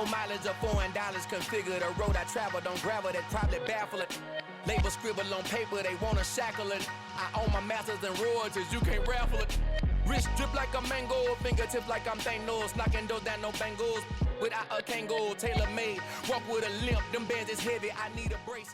low mileage of $4 configure the road I travel. Don't gravel, that probably baffle it. Label scribble on paper, they wanna shackle it. I own my masters and royalties, you can't raffle it. Wrist drip like a mango, fingertips like I'm Thanos. Knocking doors down, no bangles. Without a Kango, tailor made. Walk with a limp, them bands is heavy, I need a brace.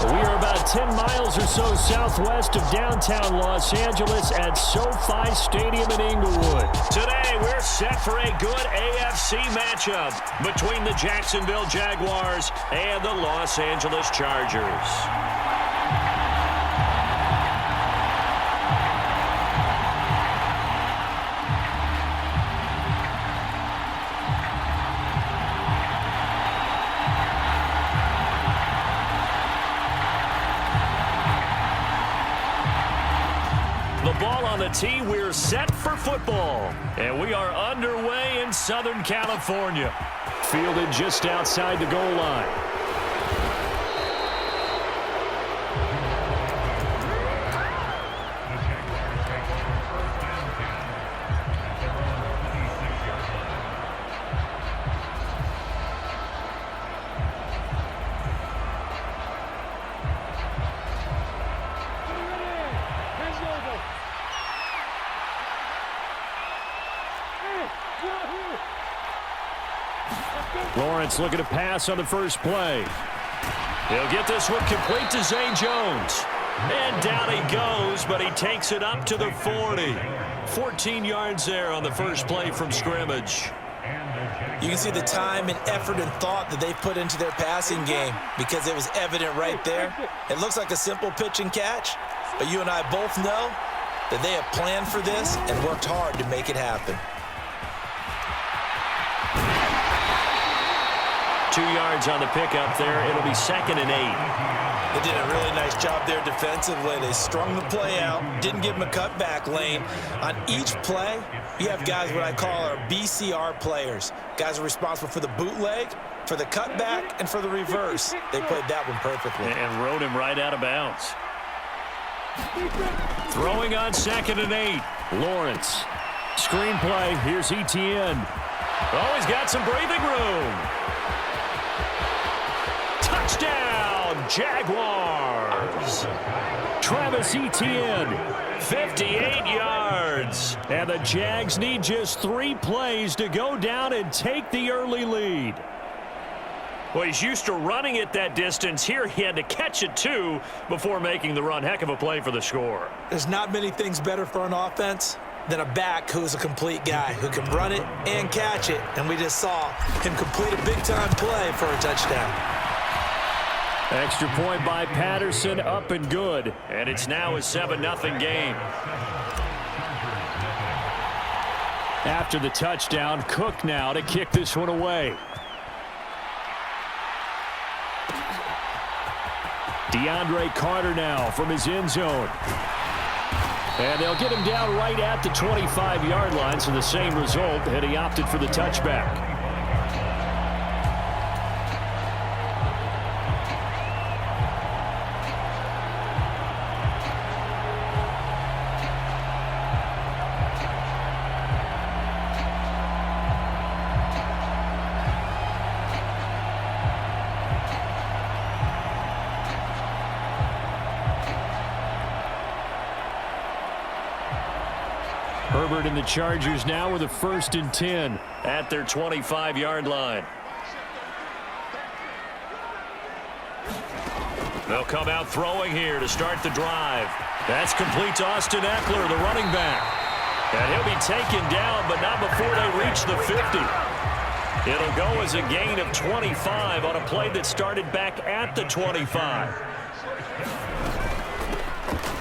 We are about 10 miles or so southwest of downtown Los Angeles at SoFi Stadium in Inglewood. Today, we're set for a good AFC matchup between the Jacksonville Jaguars and the Los Angeles Chargers. On the tee, we're set for football, and we are underway in Southern California. Fielded just outside the goal line. Lawrence looking to pass on the first play. He'll get this one complete to Zay Jones. And down he goes, but he takes it up to the 40. 14 yards there on the first play from scrimmage. You can see the time and effort and thought that they've put into their passing game because it was evident right there. It looks like a simple pitch and catch, but you and I both know that they have planned for this and worked hard to make it happen. 2 yards on the pickup there. It'll be 2nd and 8. They did a really nice job there defensively. They strung the play out, didn't give them a cutback lane. On each play, you have guys what I call our BCR players. Guys are responsible for the bootleg, for the cutback, and for the reverse. They played that one perfectly. And rode him right out of bounds. Throwing on 2nd and 8. Lawrence. Screenplay. Here's Etienne. Oh, he's got some breathing room. Touchdown, Jaguars. Travis Etienne, 58 yards. And the Jags need just 3 plays to go down and take the early lead. Well, he's used to running it that distance. Here he had to catch it, too, before making the run. Heck of a play for the score. There's not many things better for an offense than a back who is a complete guy, who can run it and catch it. And we just saw him complete a big-time play for a touchdown. Extra point by Patterson, up and good. And it's now a 7-0 game. After the touchdown, Cook now to kick this one away. DeAndre Carter now from his end zone. And they'll get him down right at the 25-yard line, so the same result, and he opted for the touchback. Herbert and the Chargers now with a 1st and 10 at their 25-yard line. They'll come out throwing here to start the drive. That's complete to Austin Eckler, the running back. And he'll be taken down, but not before they reach the 50. It'll go as a gain of 25 on a play that started back at the 25.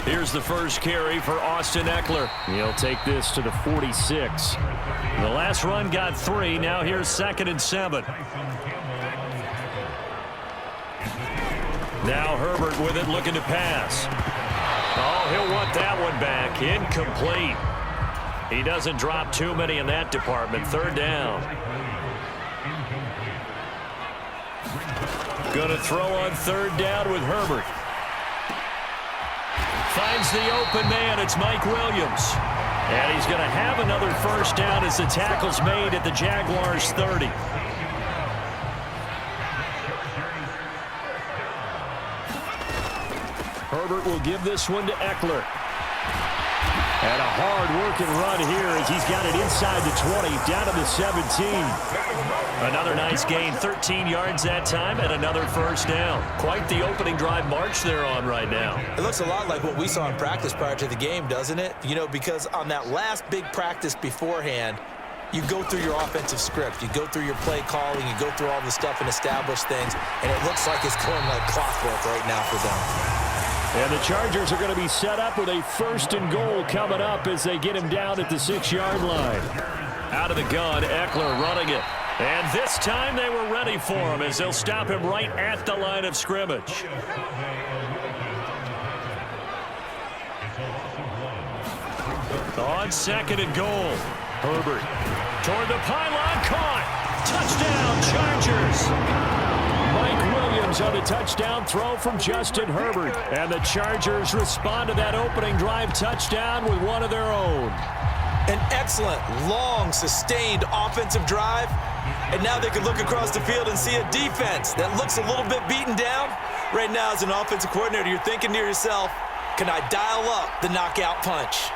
Here's the first carry for Austin Eckler. He'll take this to the 46. The last run got 3. Now here's 2nd and 7. Now Herbert with it, looking to pass. Oh, he'll want that one back. Incomplete. He doesn't drop too many in that department. 3rd down. Going to throw on third down with Herbert. Finds the open man. It's Mike Williams. And he's going to have another first down as the tackle's made at the Jaguars' 30. Herbert will give this one to Eckler. And a hard-working run here as he's got it inside the 20, down to the 17. Another nice gain, 13 yards that time, and another first down. Quite the opening drive march they're on right now. It looks a lot like what we saw in practice prior to the game, doesn't it? You know, because on that last big practice beforehand, you go through your offensive script. You go through your play calling. You go through all the stuff and establish things, and it looks like it's going like clockwork right now for them. And the Chargers are going to be set up with a 1st and goal coming up as they get him down at the 6-yard line. Out of the gun, Eckler running it. And this time they were ready for him as they'll stop him right at the line of scrimmage. On 2nd and goal, Herbert toward the pylon, caught. Touchdown, Chargers. Mike Williams on the touchdown throw from Justin Herbert. And the Chargers respond to that opening drive touchdown with one of their own. An excellent, long, sustained offensive drive. And now they can look across the field and see a defense that looks a little bit beaten down. Right now, as an offensive coordinator, you're thinking to yourself, can I dial up the knockout punch?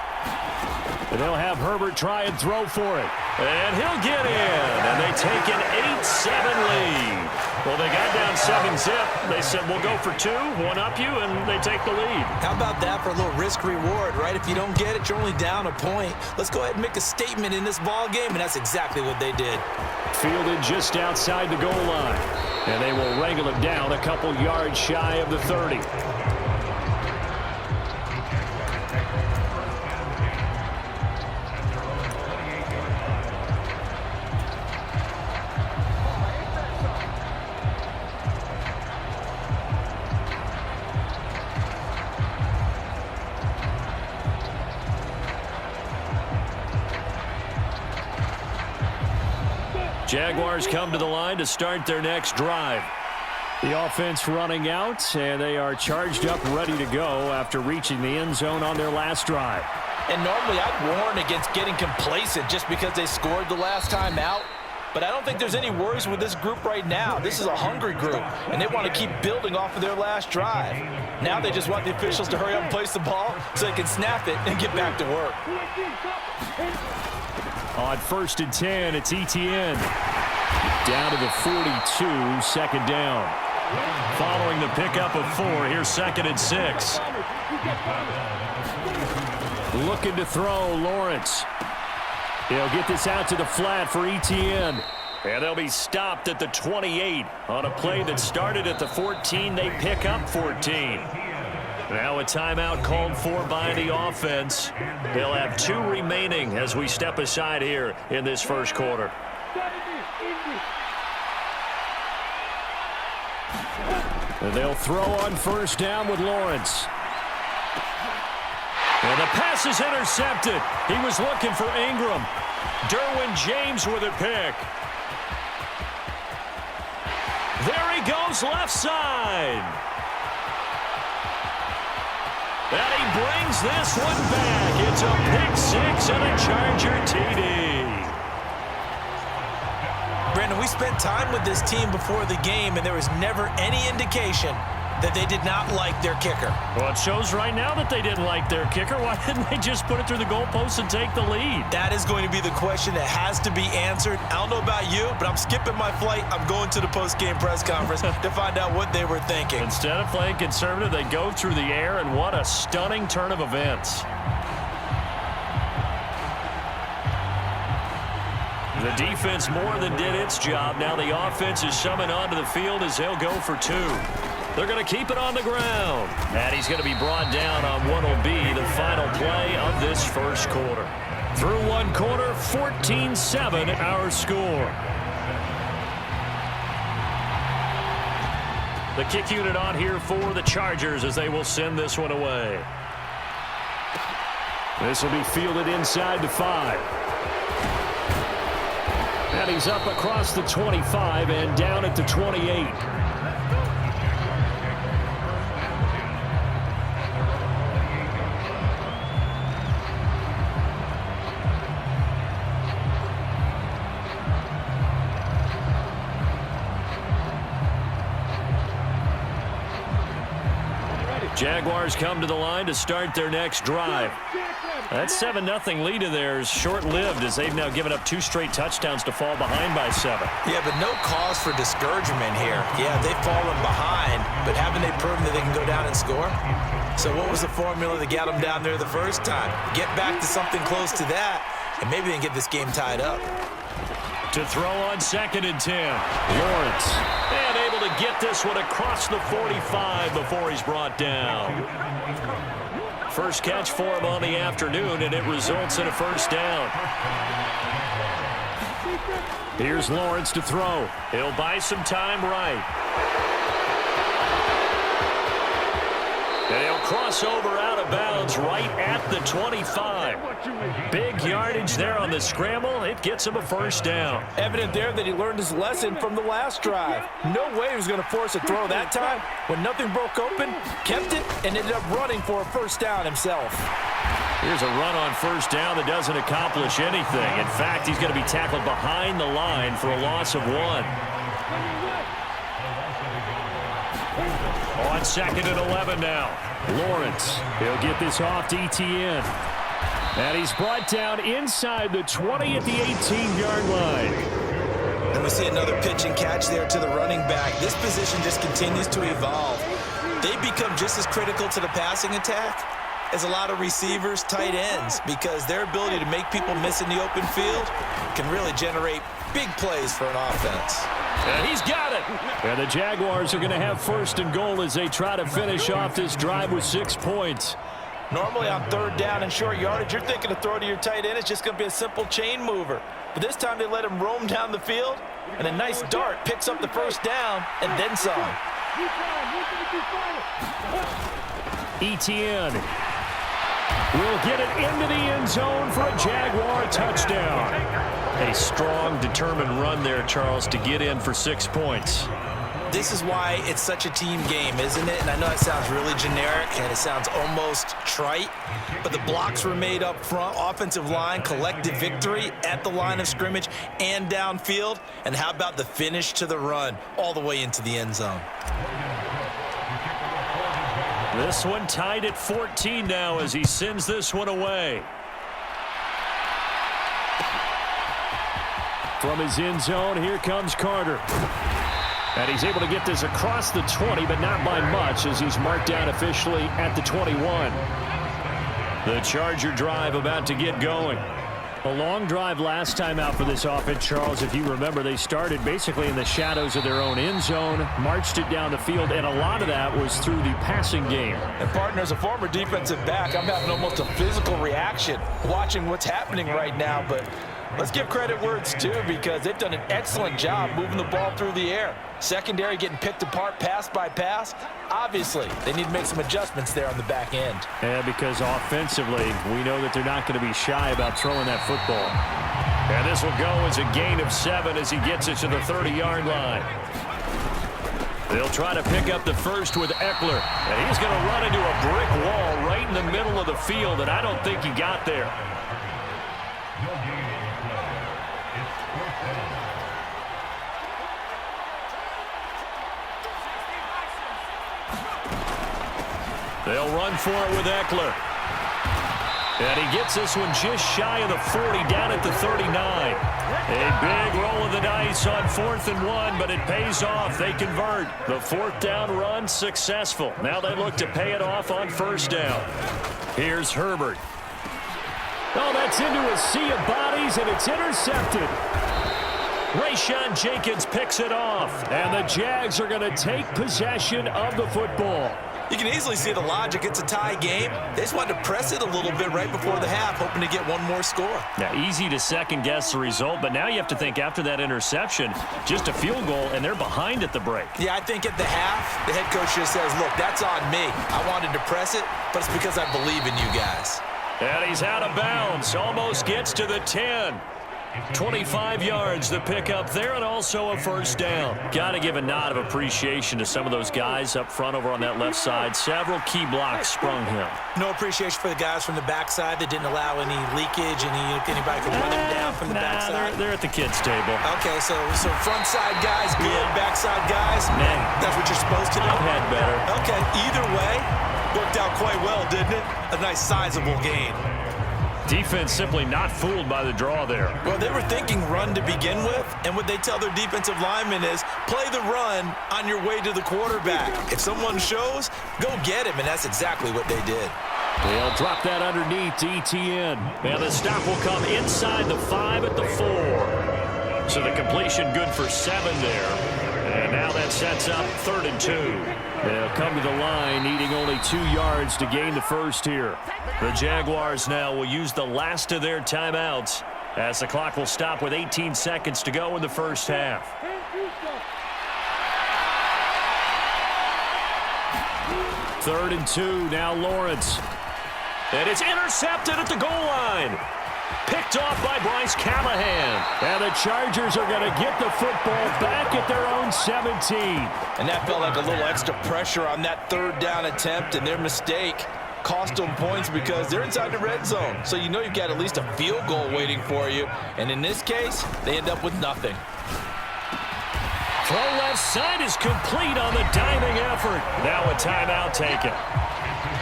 And they'll have Herbert try and throw for it. And he'll get in. And they take an 8-7 lead. Well, they got down 7-zip. They said, we'll go for 2, one-up you, and they take the lead. How about that for a little risk-reward, right? If you don't get it, you're only down a point. Let's go ahead and make a statement in this ball game, and that's exactly what they did. Fielded just outside the goal line. And they will wrangle it down a couple yards shy of the 30. Jaguars come to the line to start their next drive. The offense running out, and they are charged up, ready to go after reaching the end zone on their last drive. And normally I'd warn against getting complacent just because they scored the last time out. But I don't think there's any worries with this group right now. This is a hungry group, and they want to keep building off of their last drive. Now they just want the officials to hurry up and place the ball so they can snap it and get back to work. On 1st and 10, it's Etienne. Down to the 42, 2nd down. Following the pickup of 4, here's 2nd and 6. Looking to throw, Lawrence. He'll get this out to the flat for Etienne. And they'll be stopped at the 28. On a play that started at the 14, they pick up 14. Now a timeout called for by the offense. They'll have 2 remaining as we step aside here in this first quarter. And they'll throw on 1st down with Lawrence. And the pass is intercepted. He was looking for Ingram. Derwin James with a pick. There he goes, left side. And he brings this one back. It's a pick-6 and a Charger TD. Brandon, we spent time with this team before the game, and there was never any indication that they did not like their kicker. Well, it shows right now that they didn't like their kicker. Why didn't they just put it through the goalpost and take the lead? That is going to be the question that has to be answered. I don't know about you, but I'm skipping my flight. I'm going to the post-game press conference to find out what they were thinking. Instead of playing conservative, they go through the air, and what a stunning turn of events. The defense more than did its job. Now the offense is summoned onto the field as they'll go for 2. They're going to keep it on the ground. And he's going to be brought down on what will be the final play of this first quarter. Through one quarter, 14-7 our score. The kick unit on here for the Chargers as they will send this one away. This will be fielded inside the 5. And he's up across the 25 and down at the 28. Jaguars come to the line to start their next drive. That 7-0 lead of theirs short-lived as they've now given up 2 straight touchdowns to fall behind by 7. Yeah, but no cause for discouragement here. Yeah, they've fallen behind, but haven't they proven that they can go down and score? So what was the formula that got them down there the first time? Get back to something close to that, and maybe they can get this game tied up. To throw on 2nd and 10. Lawrence. And able to get this one across the 45 before he's brought down. First catch for him on the afternoon, and it results in a first down. Here's Lawrence to throw. He'll buy some time right. And he'll cross over out of bounds right at the 25. Big yardage there on the scramble. It gets him a first down. Evident there that he learned his lesson from the last drive. No way he was going to force a throw that time. When nothing broke open, kept it, and ended up running for a first down himself. Here's a run on first down that doesn't accomplish anything. In fact, he's going to be tackled behind the line for a loss of 1. On 2nd and 11 now. Lawrence, he'll get this off to Etienne. And he's brought down inside the 20 at the 18-yard line. And we see another pitch and catch there to the running back. This position just continues to evolve. They become just as critical to the passing attack as a lot of receivers, tight ends, because their ability to make people miss in the open field can really generate big plays for an offense. And he's got it. And the Jaguars are going to have 1st and goal as they try to finish off this drive with 6 points. Normally on 3rd down and short yardage, you're thinking to throw to your tight end. It's just going to be a simple chain mover. But this time they let him roam down the field, and a nice dart picks up the first down and then some. Etienne will get it into the end zone for a Jaguar touchdown. A strong, determined run there, Charles, to get in for 6 points. This is why it's such a team game, isn't it? And I know it sounds really generic and it sounds almost trite, but the blocks were made up front, offensive line, collective victory at the line of scrimmage and downfield. And how about the finish to the run all the way into the end zone? This one tied at 14 now as he sends this one away. From his end zone, here comes Carter. And he's able to get this across the 20, but not by much as he's marked down officially at the 21. The Charger drive about to get going. A long drive last time out for this offense, Charles. If you remember, they started basically in the shadows of their own end zone, marched it down the field, and a lot of that was through the passing game. And partner, as a former defensive back, I'm having almost a physical reaction watching what's happening right now, but let's give credit where it's due because they've done an excellent job moving the ball through the air. Secondary getting picked apart pass by pass. Obviously, they need to make some adjustments there on the back end. Yeah, because offensively, we know that they're not going to be shy about throwing that football. And this will go as a gain of 7 as he gets it to the 30-yard line. They'll try to pick up the first with Eckler. And he's going to run into a brick wall right in the middle of the field, and I don't think he got there. They'll run for it with Eckler. And he gets this one just shy of the 40, down at the 39. A big roll of the dice on 4th and 1, but it pays off. They convert. The 4th down run successful. Now they look to pay it off on 1st down. Here's Herbert. Oh, that's into a sea of bodies, and it's intercepted. Rayshawn Jenkins picks it off, and the Jags are going to take possession of the football. You can easily see the logic. It's a tie game. They just wanted to press it a little bit right before the half, hoping to get one more score. Now, easy to second-guess the result, but now you have to think after that interception, just a field goal, and they're behind at the break. Yeah, I think at the half, the head coach just says, look, that's on me. I wanted to press it, but it's because I believe in you guys. And he's out of bounds. Almost gets to the 10. 25 yards the pickup there, and also a first down. Got to give a nod of appreciation to some of those guys up front over on that left side. Several key blocks sprung him. No appreciation for the guys from the backside that didn't allow any leakage, anybody could run them down from the backside. They're at the kids' table. Okay, so front side guys good, backside guys, Man, that's what you're supposed to do. I've had better. Okay, either way, Worked out quite well, didn't it? A nice sizable gain. Defense simply not fooled by the draw there. Well, they were thinking run to begin with, and what they tell their defensive linemen is play the run on your way to the quarterback. If someone shows, go get him, and that's exactly what they did. They'll drop that underneath to ETN. And the stop will come inside the 5 at the 4. So the completion good for 7 there. And now that sets up 3rd and 2. They'll come to the line needing only 2 yards to gain the first here. The Jaguars now will use the last of their timeouts as the clock will stop with 18 seconds to go in the first half. Third and 2, now Lawrence. And it's intercepted at the goal line. Picked off by Bryce Callahan. And the Chargers are going to get the football back at their own 17. And that felt like a little extra pressure on that 3rd down attempt, and their mistake cost them points because they're inside the red zone. So you know you've got at least a field goal waiting for you. And in this case, they end up with nothing. Throw left side is complete on the diving effort. Now a timeout taken.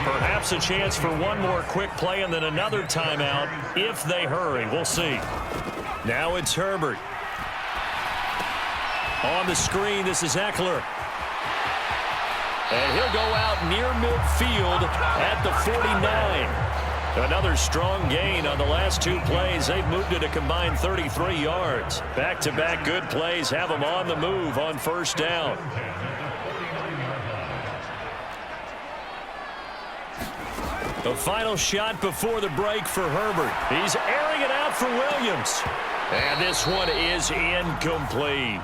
Perhaps a chance for one more quick play and then another timeout if they hurry. We'll see. Now it's Herbert. On the screen, this is Eckler. And he'll go out near midfield at the 49. Another strong gain on the last 2 plays. They've moved it a combined 33 yards. Back-to-back good plays have them on the move on 1st down. The final shot before the break for Herbert. He's airing it out for Williams. And this one is incomplete.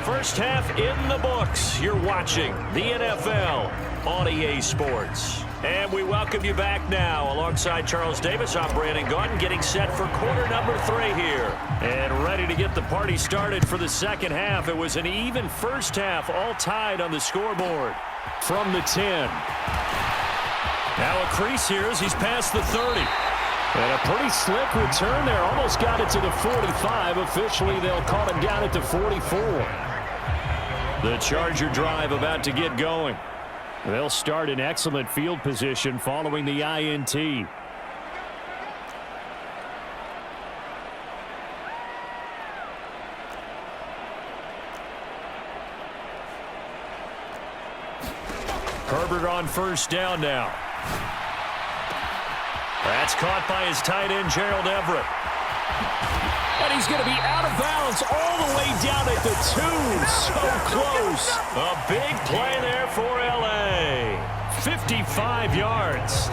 First half in the books. You're watching the NFL on EA Sports. And we welcome you back now. Alongside Charles Davis, I'm Brandon Gaudin, getting set for quarter number 3 here. And ready to get the party started for the second half. It was an even first half, all tied on the scoreboard. From the 10. Now a crease here as he's past the 30. And a pretty slick return there. Almost got it to the 45. Officially, they'll call him down at the 44. The Charger drive about to get going. They'll start in excellent field position following the INT. Herbert on 1st down now. That's caught by his tight end, Gerald Everett. And he's going to be out of bounds all the way down at the 2. So close. A big play there for L.A. 55 yards.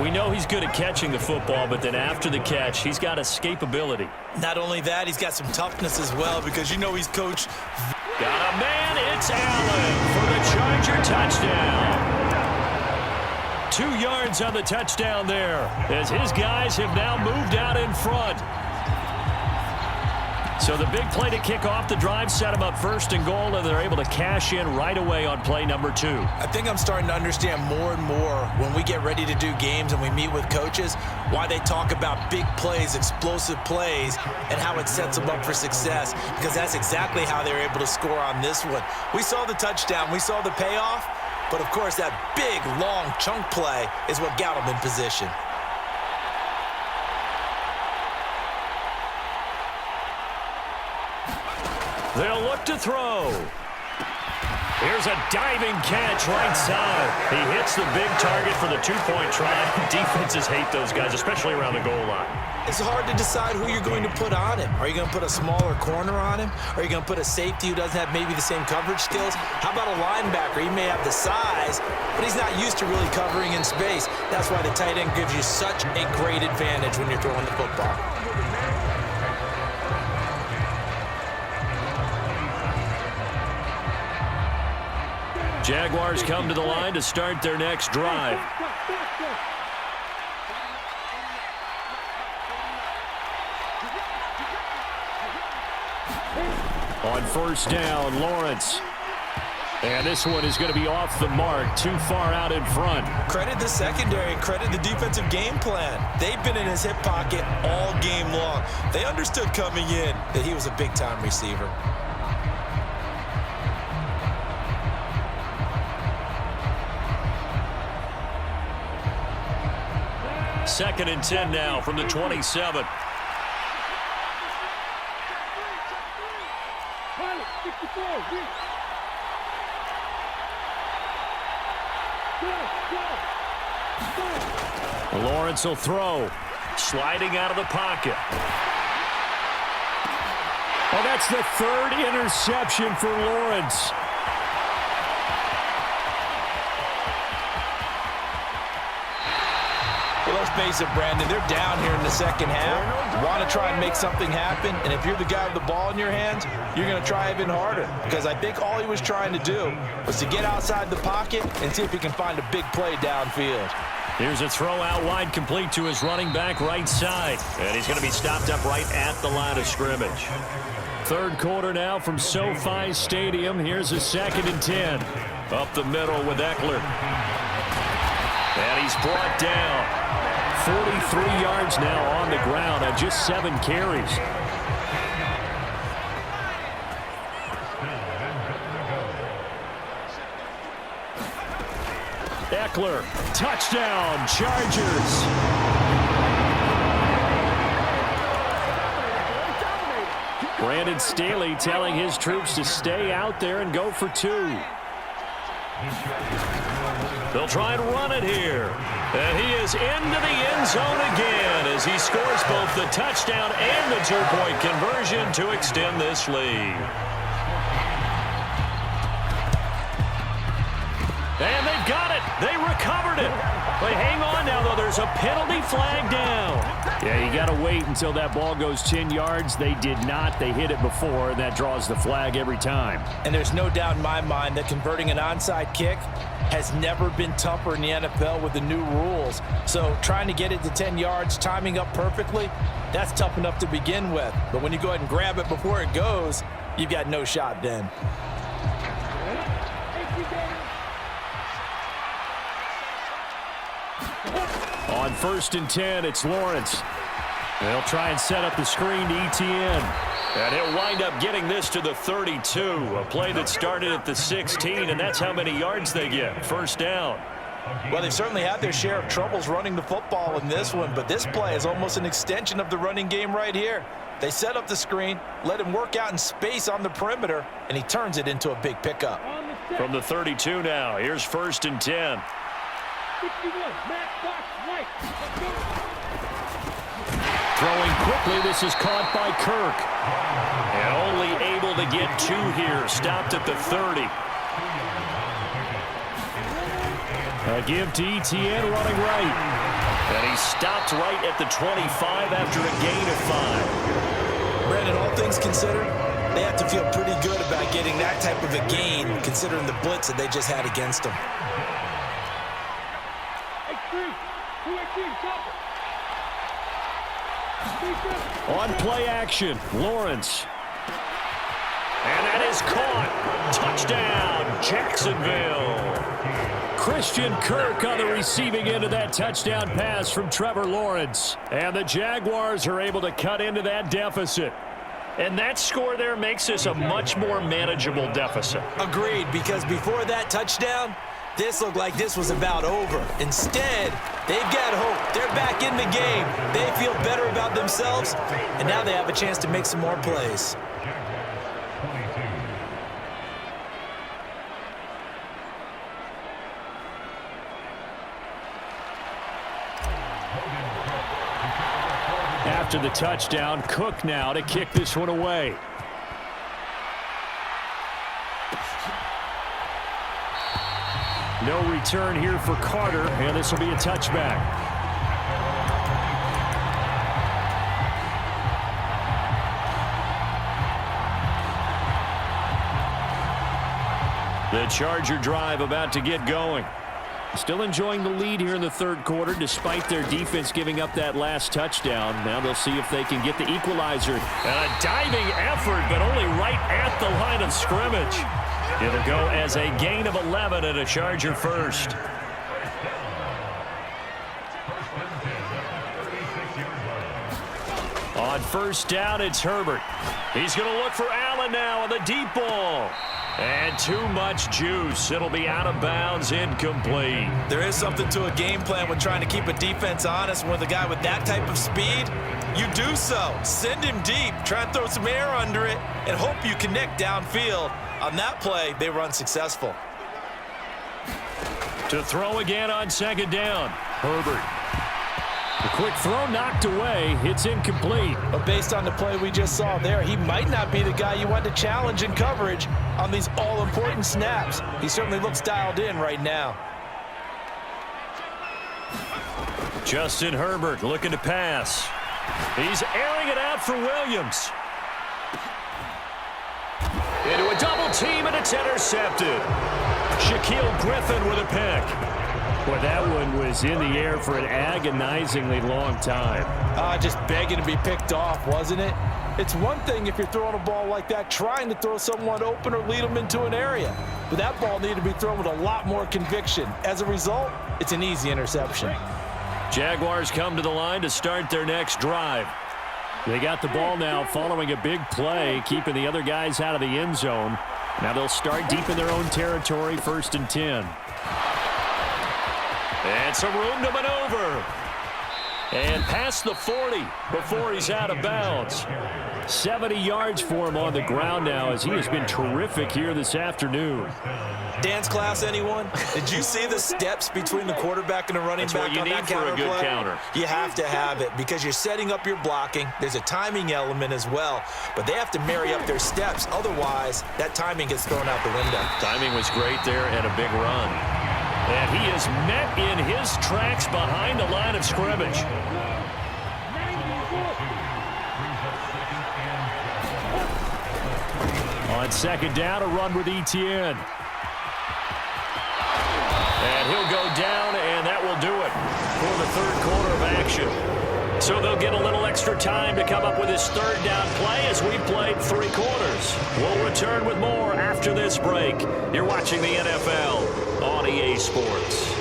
We know he's good at catching the football, but then after the catch, he's got escapability. Not only that, he's got some toughness as well because you know he's coached. Got a man. It's Allen for the Charger touchdown. 2 yards on the touchdown there as his guys have now moved out in front. So the big play to kick off the drive set them up 1st and goal, and they're able to cash in right away on play number 2. I think I'm starting to understand more and more when we get ready to do games and we meet with coaches why they talk about big plays, explosive plays, and how it sets them up for success, because that's exactly how they're able to score on this one. We saw the touchdown. We saw the payoff. But, of course, that big, long chunk play is what got him in position. They'll look to throw. Here's a diving catch right side. He hits the big target for the 2-point try. Defenses hate those guys, especially around the goal line. It's hard to decide who you're going to put on him. Are you going to put a smaller corner on him? Are you going to put a safety who doesn't have maybe the same coverage skills? How about a linebacker? He may have the size, but he's not used to really covering in space. That's why the tight end gives you such a great advantage when you're throwing the football. Jaguars come to the line to start their next drive. On 1st down, Lawrence. And this one is going to be off the mark, too far out in front. Credit the secondary and credit the defensive game plan. They've been in his hip pocket all game long. They understood coming in that he was a big-time receiver. 2nd and 10 now from the 27. Lawrence will throw. Sliding out of the pocket. Oh, that's the 3rd interception for Lawrence. Well, let's face it, Brandon, they're down here in the second half. Want to try and make something happen, and if you're the guy with the ball in your hands, you're going to try even harder, because I think all he was trying to do was to get outside the pocket and see if he can find a big play downfield. Here's a throw out wide, complete to his running back right side. And he's going to be stopped up right at the line of scrimmage. 3rd quarter now from SoFi Stadium. Here's a 2nd and 10. Up the middle with Eckler. And he's brought down. 43 yards now on the ground on just 7 carries. Eckler, touchdown, Chargers. Brandon Staley telling his troops to stay out there and go for 2. They'll try and run it here. And he is into the end zone again as he scores both the touchdown and the 2-point conversion to extend this lead. And they've got it. They recovered it. They hang on now, though. There's a penalty flag down. Yeah, you got to wait until that ball goes 10 yards. They did not. They hit it before, and that draws the flag every time. And there's no doubt in my mind that converting an onside kick has never been tougher in the NFL with the new rules. So trying to get it to 10 yards, timing up perfectly, that's tough enough to begin with. But when you go ahead and grab it before it goes, you've got no shot then. On 1st and 10, it's Lawrence. They'll try and set up the screen to Etienne. And he'll wind up getting this to the 32. A play that started at the 16, and that's how many yards they get. 1st down. Well, they've certainly had their share of troubles running the football in this one, but this play is almost an extension of the running game right here. They set up the screen, let him work out in space on the perimeter, and he turns it into a big pickup. From the 32 now, here's 1st and 10. 61, Matt Fox, right. Throwing quickly, this is caught by Kirk. And only able to get 2 here, stopped at the 30. A give to Etienne running right. And he stopped right at the 25 after a gain of 5. Brandon, all things considered, they have to feel pretty good about getting that type of a gain, considering the blitz that they just had against them. On play action, Lawrence. And that is caught. Touchdown, Jacksonville. Christian Kirk on the receiving end of that touchdown pass from Trevor Lawrence. And the Jaguars are able to cut into that deficit. And that score there makes this a much more manageable deficit. Agreed, because before that touchdown, this looked like this was about over. Instead, they've got hope. They're back in the game. They feel better about themselves, and now they have a chance to make some more plays. After the touchdown, Cook now to kick this one away. No return here for Carter, and this will be a touchback. The Charger drive about to get going. Still enjoying the lead here in the 3rd quarter, despite their defense giving up that last touchdown. Now they'll see if they can get the equalizer. And a diving effort, but only right at the line of scrimmage. It'll go as a gain of 11 and a Charger first. On 1st down, it's Herbert. He's going to look for Allen now on the deep ball. And too much juice. It'll be out of bounds, incomplete. There is something to a game plan with trying to keep a defense honest. With a guy with that type of speed, you do so. Send him deep, try and throw some air under it, and hope you connect downfield. On that play, they were unsuccessful. To throw again on second down. Herbert. The quick throw knocked away. It's incomplete. But based on the play we just saw there, he might not be the guy you want to challenge in coverage on these all-important snaps. He certainly looks dialed in right now. Justin Herbert looking to pass. He's airing it out for Williams. Into a double team, and it's intercepted. Shaquille Griffin with a pick. Well, that one was in the air for an agonizingly long time. Just begging to be picked off, wasn't it? It's one thing if you're throwing a ball like that, trying to throw someone open or lead them into an area. But that ball needed to be thrown with a lot more conviction. As a result, it's an easy interception. Jaguars come to the line to start their next drive. They got the ball now following a big play, keeping the other guys out of the end zone. Now they'll start deep in their own territory, 1st and 10. And some room to maneuver. And past the 40 before he's out of bounds. 70 yards for him on the ground now as he has been terrific here this afternoon. Dance class, anyone? Did you see the steps between the quarterback and the running back on that counter play? That's what you need for a good counter. You have to have it because you're setting up your blocking. There's a timing element as well, but they have to marry up their steps. Otherwise, that timing gets thrown out the window. Timing was great there and a big run. And he is met in his tracks behind the line of scrimmage. On second down, a run with Etienne. And he'll go down, and that will do it for the third quarter of action. So they'll get a little extra time to come up with his third down play as we played 3 quarters. We'll return with more after this break. You're watching the NFL on EA Sports.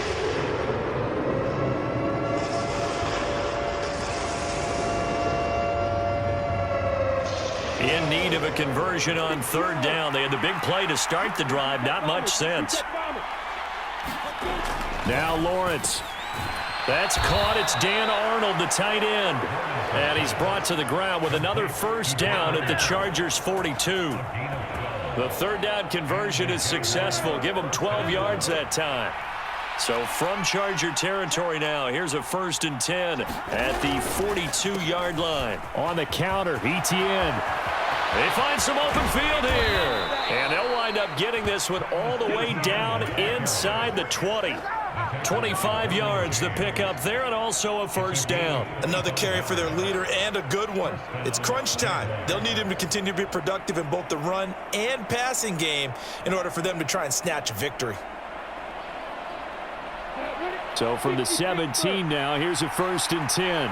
In need of a conversion on third down. They had the big play to start the drive. Not much sense. Now Lawrence. That's caught. It's Dan Arnold, the tight end. And he's brought to the ground with another first down at the Chargers' 42. The third down conversion is successful. Give them 12 yards that time. So from Charger territory now, here's a 1st and 10 at the 42-yard line. On the counter, Etienne. They find some open field here. And they'll wind up getting this one all the way down inside the 20. 25 yards to pick up there, and also a first down. Another carry for their leader, and a good one. It's crunch time. They'll need him to continue to be productive in both the run and passing game in order for them to try and snatch a victory. So from the 17 now, here's a 1st and 10.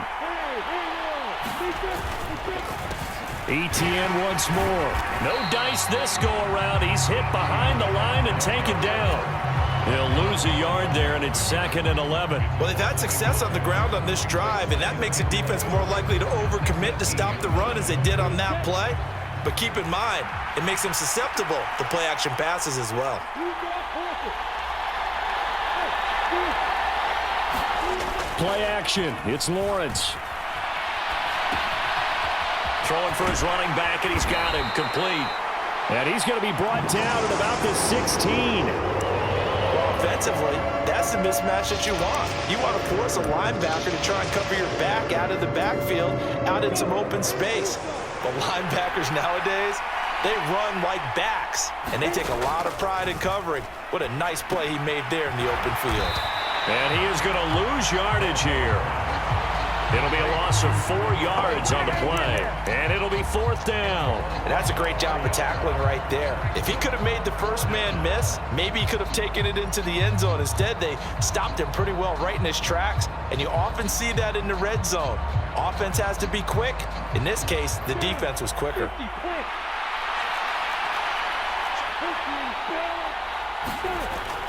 Etienne once more. No dice this go around. He's hit behind the line and taken down. He'll lose a yard there, and it's 2nd and 11. Well, they've had success on the ground on this drive, and that makes the defense more likely to overcommit to stop the run as they did on that play. But keep in mind, it makes them susceptible to play-action passes as well. Play action. It's Lawrence. Throwing for his running back, and he's got him complete. And he's going to be brought down at about the 16. Well, offensively, that's the mismatch that you want. You want to force a linebacker to try and cover your back out of the backfield, out in some open space. But linebackers nowadays, they run like backs, and they take a lot of pride in covering. What a nice play he made there in the open field. And he is going to lose yardage here. It'll be a loss of 4 yards on the play, and it'll be 4th down. And that's a great job of tackling right there. If he could have made the first man miss, maybe he could have taken it into the end zone. Instead, they stopped him pretty well right in his tracks, and you often see that in the red zone. Offense has to be quick. In this case, the defense was quicker.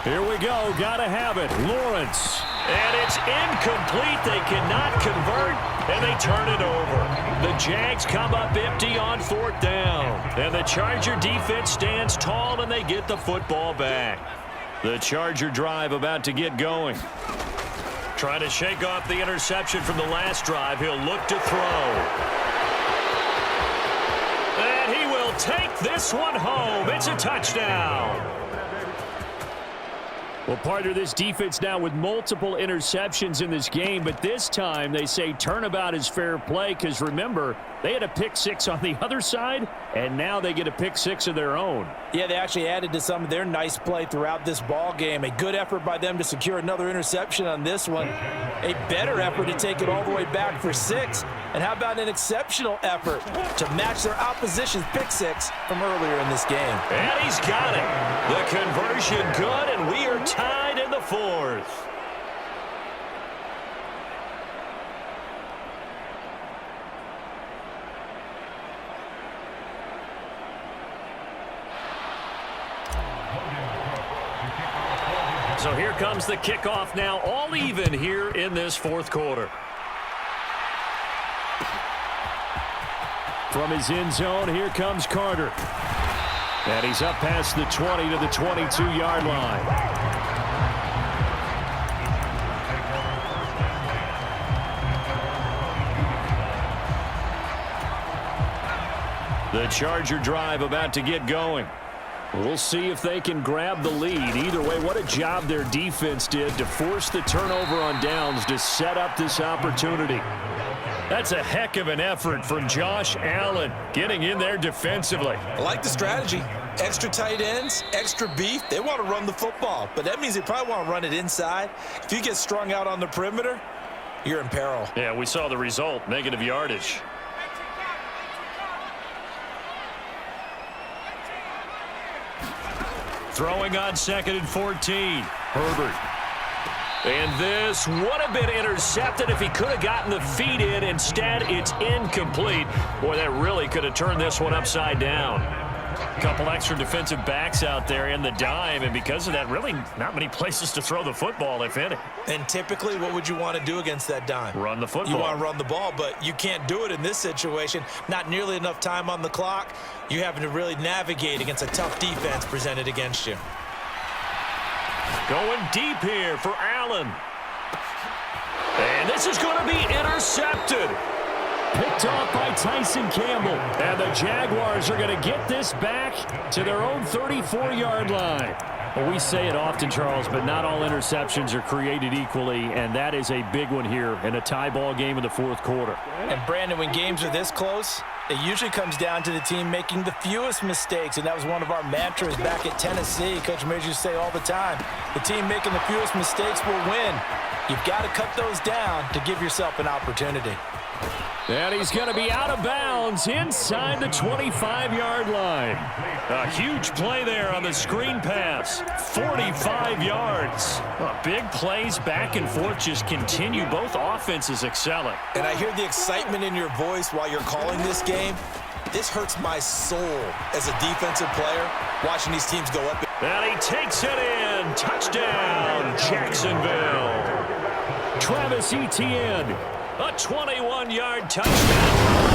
Here we go. Gotta have it. Lawrence. And it's incomplete. They cannot convert, and they turn it over. The Jags come up empty on 4th down. And the Charger defense stands tall, and they get the football back. The Charger drive about to get going. Trying to shake off the interception from the last drive. He'll look to throw. And he will take this one home. It's a touchdown. Well, partner, this defense now with multiple interceptions in this game, but this time they say turnabout is fair play because, remember, they had a pick six on the other side, and now they get a pick six of their own. Yeah, they actually added to some of their nice play throughout this ball game. A good effort by them to secure another interception on this one. A better effort to take it all the way back for 6. And how about an exceptional effort to match their opposition's pick six from earlier in this game? And he's got it. The conversion good, and we are tied in the 4th. So here comes the kickoff now, all even here in this 4th quarter. From his end zone, here comes Carter. And he's up past the 20 to the 22-yard line. The Charger drive about to get going. We'll see if they can grab the lead. Either way, what a job their defense did to force the turnover on downs to set up this opportunity. That's a heck of an effort from Josh Allen getting in there defensively. I like the strategy. Extra tight ends, extra beef. They want to run the football, but that means they probably want to run it inside. If you get strung out on the perimeter, you're in peril. Yeah, we saw the result, negative yardage. Throwing on 2nd and 14. Herbert. And this would have been intercepted if he could have gotten the feet in. Instead, it's incomplete. Boy, that really could have turned this one upside down. A couple extra defensive backs out there in the dime, and because of that, really not many places to throw the football, if any. And typically, what would you want to do against that dime? Run the football. You want to run the ball, but you can't do it in this situation. Not nearly enough time on the clock. You're having to really navigate against a tough defense presented against you. Going deep here for Allen. And this is going to be intercepted. Picked off by Tyson Campbell. And the Jaguars are going to get this back to their own 34-yard line. Well, we say it often, Charles, but not all interceptions are created equally, and that is a big one here in a tie ball game in the 4th quarter. And, Brandon, when games are this close, it usually comes down to the team making the fewest mistakes, and that was one of our mantras back at Tennessee. Coach Majors used to say all the time, the team making the fewest mistakes will win. You've got to cut those down to give yourself an opportunity. And he's going to be out of bounds inside the 25-yard line. A huge play there on the screen pass. 45 yards. Big plays back and forth just continue. Both offenses excelling. And I hear the excitement in your voice while you're calling this game. This hurts my soul as a defensive player, watching these teams go up. And he takes it in. Touchdown, Jacksonville. Travis Etienne. A 21-yard touchdown.